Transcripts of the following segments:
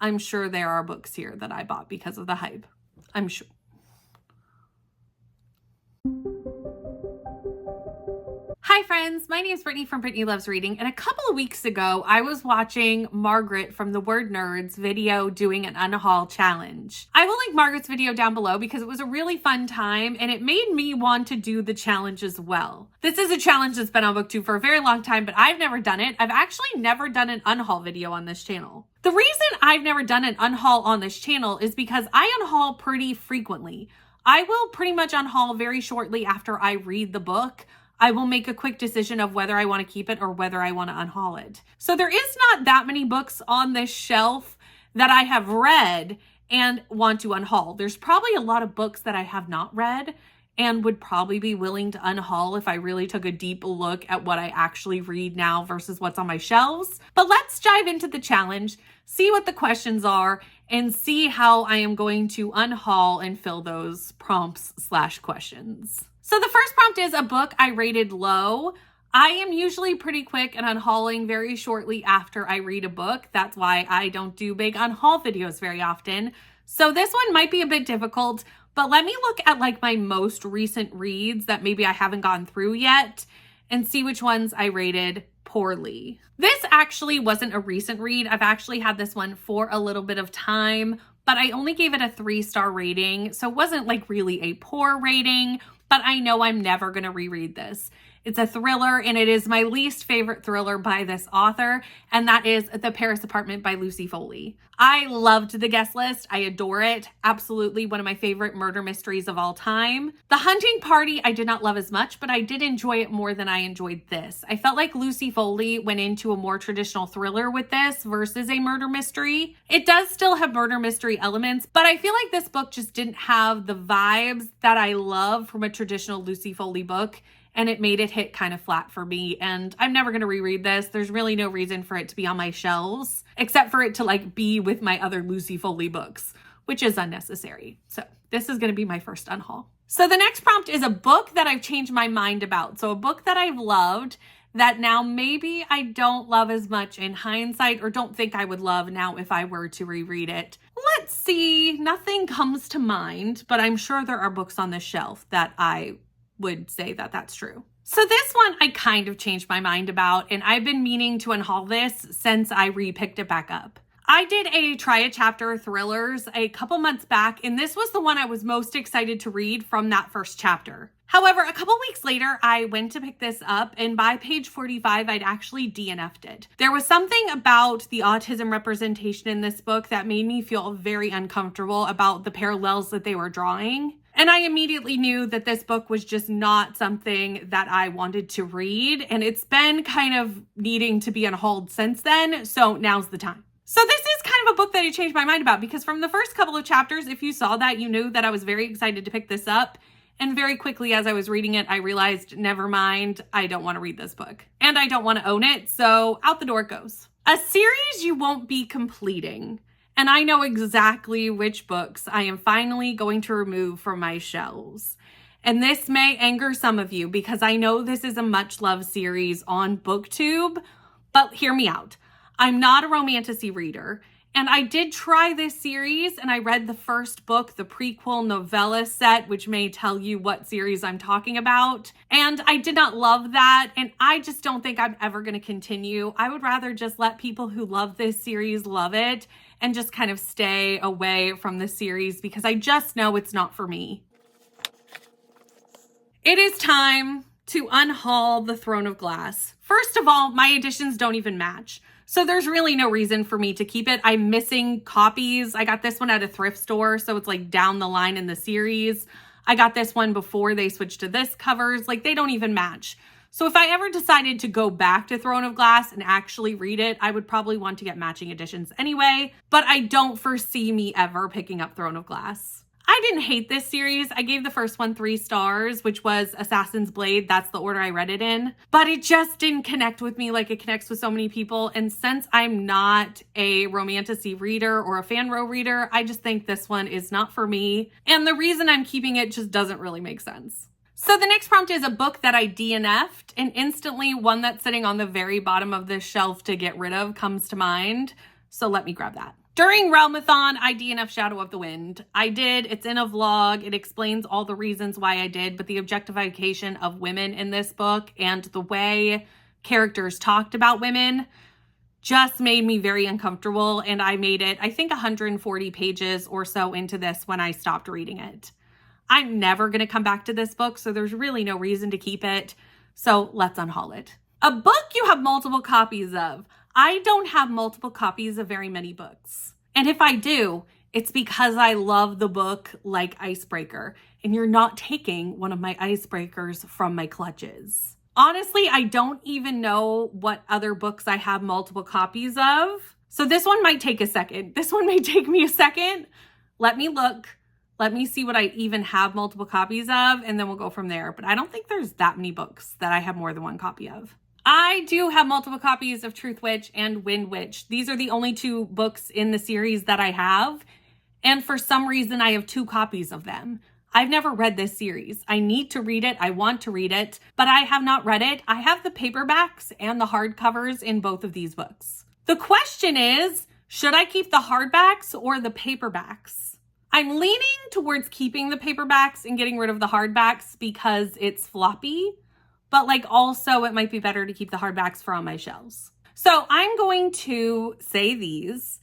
I'm sure there are books here that I bought because of the hype. I'm sure. Hi friends, my name is Brittany from Brittany Loves Reading, and a couple of weeks ago I was watching Margaret from the Word Nerds video doing an unhaul challenge. I will link Margaret's video down below because it was a really fun time and it made me want to do the challenge as well. This is a challenge that's been on BookTube for a very long time, but I've never done it. I've actually never done an unhaul video on this channel. The reason I've never done an unhaul on this channel is because I unhaul pretty frequently. I will pretty much unhaul very shortly after I read the book. I will make a quick decision of whether I want to keep it or whether I want to unhaul it. So there is not that many books on this shelf that I have read and want to unhaul. There's probably a lot of books that I have not read and would probably be willing to unhaul if I really took a deep look at what I actually read now versus what's on my shelves. But let's dive into the challenge, see what the questions are, and see how I am going to unhaul and fill those prompts/questions. So the first prompt is a book I rated low. I am usually pretty quick at unhauling very shortly after I read a book. That's why I don't do big unhaul videos very often. So this one might be a bit difficult, but let me look at like my most recent reads that maybe I haven't gone through yet and see which ones I rated poorly. This actually wasn't a recent read. I've actually had this one for a little bit of time, but I only gave it a 3-star rating. So it wasn't like really a poor rating, but I know I'm never going to reread this. It's a thriller, and it is my least favorite thriller by this author, and that is The Paris Apartment by Lucy Foley. I loved The Guest List. I adore it. Absolutely one of my favorite murder mysteries of all time. The Hunting Party I did not love as much, but I did enjoy it more than I enjoyed this. I felt like Lucy Foley went into a more traditional thriller with this versus a murder mystery. It does still have murder mystery elements, but I feel like this book just didn't have the vibes that I love from a traditional Lucy Foley book, and it made it hit kind of flat for me, and I'm never going to reread this. There's really no reason for it to be on my shelves, except for it to like be with my other Lucy Foley books, which is unnecessary. So this is going to be my first unhaul. So the next prompt is a book that I've changed my mind about. So a book that I've loved that now maybe I don't love as much in hindsight, or don't think I would love now if I were to reread it. Let's see, nothing comes to mind, but I'm sure there are books on this shelf that I would say that that's true. So this one I kind of changed my mind about, and I've been meaning to unhaul this since I re-picked it back up. I did a try a chapter thrillers a couple months back, and this was the one I was most excited to read from that first chapter. However, a couple weeks later, I went to pick this up, and by page 45, I'd actually DNF'd it. There was something about the autism representation in this book that made me feel very uncomfortable about the parallels that they were drawing. And I immediately knew that this book was just not something that I wanted to read, and it's been kind of needing to be unhauled since then, so now's the time. So this is kind of a book that I changed my mind about, because from the first couple of chapters, if you saw that, you knew that I was very excited to pick this up. And very quickly as I was reading it, I realized, never mind, I don't want to read this book. And I don't want to own it, so out the door it goes. A series you won't be completing. And I know exactly which books I am finally going to remove from my shelves. And this may anger some of you because I know this is a much loved series on BookTube, but hear me out. I'm not a romantasy reader, and I did try this series, and I read the first book, the prequel novella set, which may tell you what series I'm talking about. And I did not love that, and I just don't think I'm ever going to continue. I would rather just let people who love this series love it and just kind of stay away from the series because I just know it's not for me. It is time to unhaul The Throne of Glass. First of all, my editions don't even match. So there's really no reason for me to keep it. I'm missing copies. I got this one at a thrift store, so it's like down the line in the series. I got this one before they switched to this covers. Like, they don't even match. So if I ever decided to go back to Throne of Glass and actually read it, I would probably want to get matching editions anyway, but I don't foresee me ever picking up Throne of Glass. I didn't hate this series. I gave the first one 3 stars, which was Assassin's Blade. That's the order I read it in. But it just didn't connect with me like it connects with so many people. And since I'm not a romantasy reader or a fan row reader, I just think this one is not for me. And the reason I'm keeping it just doesn't really make sense. So the next prompt is a book that I DNF'd, and instantly one that's sitting on the very bottom of this shelf to get rid of comes to mind. So let me grab that. During Realmathon, I DNF Shadow of the Wind. I did. It's in a vlog. It explains all the reasons why I did, but the objectification of women in this book and the way characters talked about women just made me very uncomfortable, and I made it, I think, 140 pages or so into this when I stopped reading it. I'm never going to come back to this book, so there's really no reason to keep it. So let's unhaul it. A book you have multiple copies of. I don't have multiple copies of very many books. And if I do, it's because I love the book like Icebreaker, and you're not taking one of my icebreakers from my clutches. Honestly, I don't even know what other books I have multiple copies of. So this one might take a second. This one may take me a second. Let me look. Let me see what I even have multiple copies of, and then we'll go from there. But I don't think there's that many books that I have more than one copy of. I do have multiple copies of Truth Witch and Wind Witch. These are the only two books in the series that I have. And for some reason, I have 2 copies of them. I've never read this series. I need to read it. I want to read it, but I have not read it. I have the paperbacks and the hardcovers in both of these books. The question is, should I keep the hardbacks or the paperbacks? I'm leaning towards keeping the paperbacks and getting rid of the hardbacks because it's floppy. But also it might be better to keep the hardbacks for on my shelves. So I'm going to say these,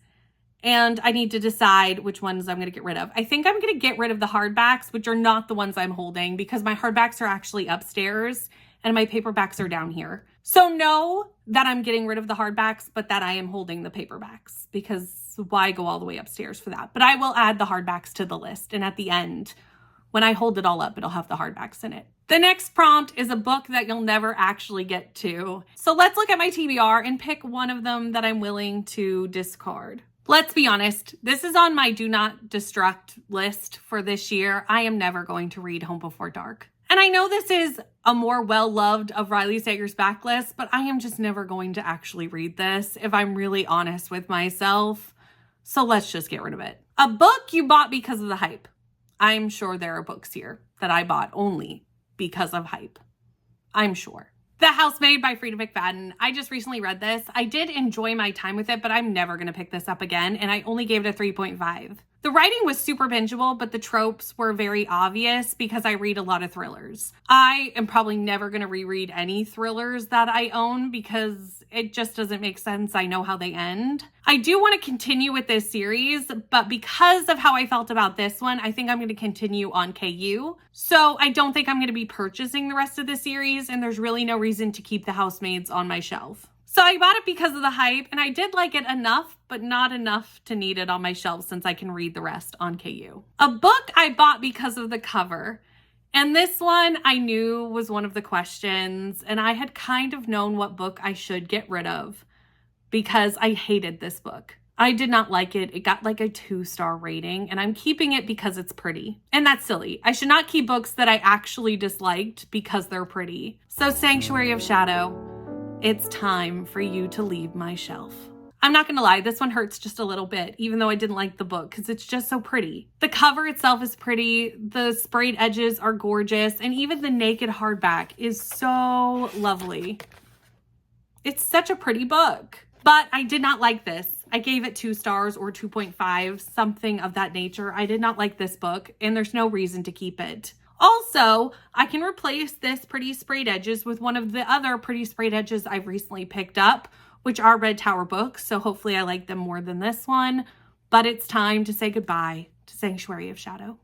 and I need to decide which ones I'm going to get rid of. I think I'm going to get rid of the hardbacks, which are not the ones I'm holding, because my hardbacks are actually upstairs and my paperbacks are down here. So know that I'm getting rid of the hardbacks, but that I am holding the paperbacks, because why go all the way upstairs for that? But I will add the hardbacks to the list, and at the end, when I hold it all up, it'll have the hardbacks in it. The next prompt is a book that you'll never actually get to. So let's look at my TBR and pick one of them that I'm willing to discard. Let's be honest, this is on my do not destruct list for this year. I am never going to read Home Before Dark. And I know this is a more well-loved of Riley Sager's backlist, but I am just never going to actually read this if I'm really honest with myself. So let's just get rid of it. A book you bought because of the hype. I'm sure there are books here that I bought only because of hype. I'm sure. The Housemaid by Frida McFadden. I just recently read this. I did enjoy my time with it, but I'm never going to pick this up again, and I only gave it a 3.5. The writing was super bingeable, but the tropes were very obvious because I read a lot of thrillers. I am probably never going to reread any thrillers that I own because it just doesn't make sense. I know how they end. I do want to continue with this series, but because of how I felt about this one, I think I'm going to continue on KU. So I don't think I'm going to be purchasing the rest of the series, and there's really no reason to keep The Housemaids on my shelf. So I bought it because of the hype, and I did like it enough, but not enough to need it on my shelf since I can read the rest on KU. A book I bought because of the cover, and this one I knew was one of the questions, and I had kind of known what book I should get rid of because I hated this book. I did not like it. It got like a 2-star rating, and I'm keeping it because it's pretty. And that's silly. I should not keep books that I actually disliked because they're pretty. So Sanctuary of Shadow. It's time for you to leave my shelf. I'm not gonna lie, this one hurts just a little bit, even though I didn't like the book, because it's just so pretty. The cover itself is pretty, the sprayed edges are gorgeous, and even the naked hardback is so lovely. It's such a pretty book, but I did not like this. I gave it 2 stars or 2.5, something of that nature. I did not like this book, and there's no reason to keep it. Also, I can replace this pretty sprayed edges with one of the other pretty sprayed edges I've recently picked up, which are Red Tower books, so hopefully I like them more than this one. But it's time to say goodbye to Sanctuary of Shadow.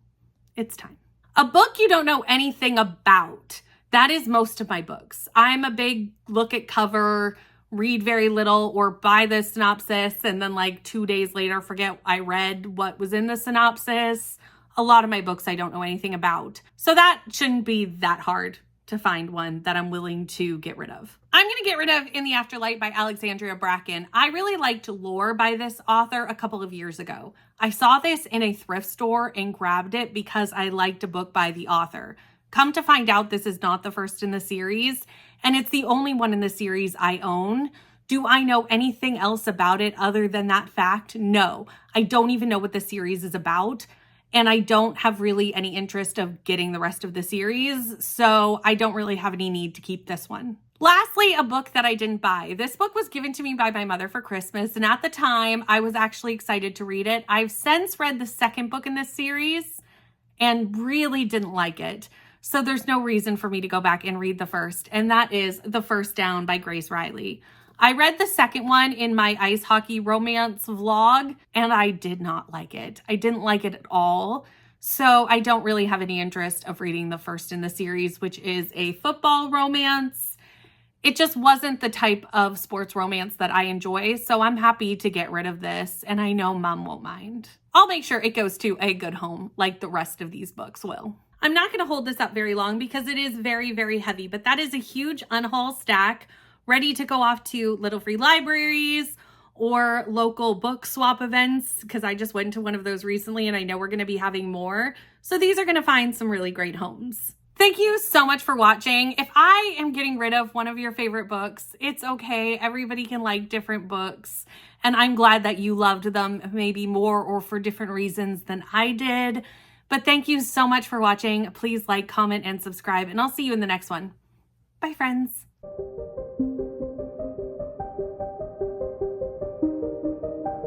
It's time. A book you don't know anything about. That is most of my books. I'm a big look at cover, read very little, or buy the synopsis and then 2 days later forget I read what was in the synopsis. A lot of my books I don't know anything about. So that shouldn't be that hard to find one that I'm willing to get rid of. I'm going to get rid of In the Afterlight by Alexandria Bracken. I really liked Lore by this author a couple of years ago. I saw this in a thrift store and grabbed it because I liked a book by the author. Come to find out, this is not the first in the series, and it's the only one in the series I own. Do I know anything else about it other than that fact? No. I don't even know what the series is about. And I don't have really any interest of getting the rest of the series, so I don't really have any need to keep this one. Lastly, a book that I didn't buy. This book was given to me by my mother for Christmas, and at the time, I was actually excited to read it. I've since read the second book in this series and really didn't like it. So there's no reason for me to go back and read the first, and that is The First Down by Grace Riley. I read the second one in my ice hockey romance vlog, and I did not like it. I didn't like it at all. So I don't really have any interest of reading the first in the series, which is a football romance. It just wasn't the type of sports romance that I enjoy, so I'm happy to get rid of this, and I know Mom won't mind. I'll make sure it goes to a good home like the rest of these books will. I'm not going to hold this up very long because it is very, very heavy, but that is a huge unhaul stack ready to go off to Little Free Libraries or local book swap events, because I just went to one of those recently and I know we're going to be having more. So these are going to find some really great homes. Thank you so much for watching. If I am getting rid of one of your favorite books, it's okay. Everybody can like different books. And I'm glad that you loved them maybe more or for different reasons than I did. But thank you so much for watching. Please like, comment, and subscribe, and I'll see you in the next one. Bye, friends.